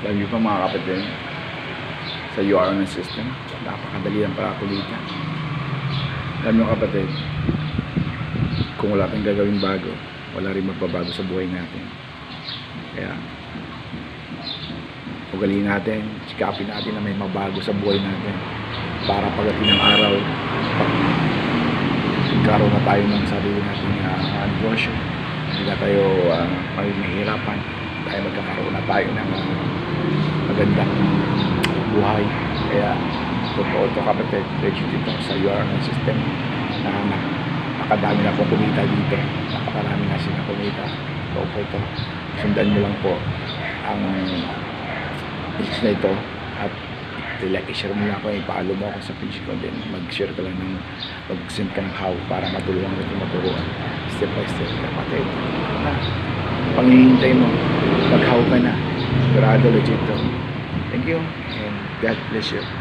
Alam niyo pa mga kapatid, sa URN system, napakadali lang para kulitan. Alam niyo kapatid, kung wala tayong gagawin bago, wala rin magbabago sa buhay natin. Kaya ugaliin natin, sikapin natin na may mabago sa buhay natin para pagdating ng araw, magkaroon na tayo ng sarili natin negosyo, hindi na tayo mahirapan, tayo magkakaroon na tayo ng magandang buhay. Kaya totoo ito kapatid, legit ito sa URN system na nakadami na pong kumita dito, napakarami na sila kumita. So po ito, sundan nyo lang po ang tips na ito at like, i-share mo lang ako, ipalo mo ako sa page ko, then mag-share ka lang ng mag-send ka ng how para matulungan ko itong maturuan step by step kapatid na panghihintay mo, mag-how ka na, sigurado legit to. Thank you and God bless you.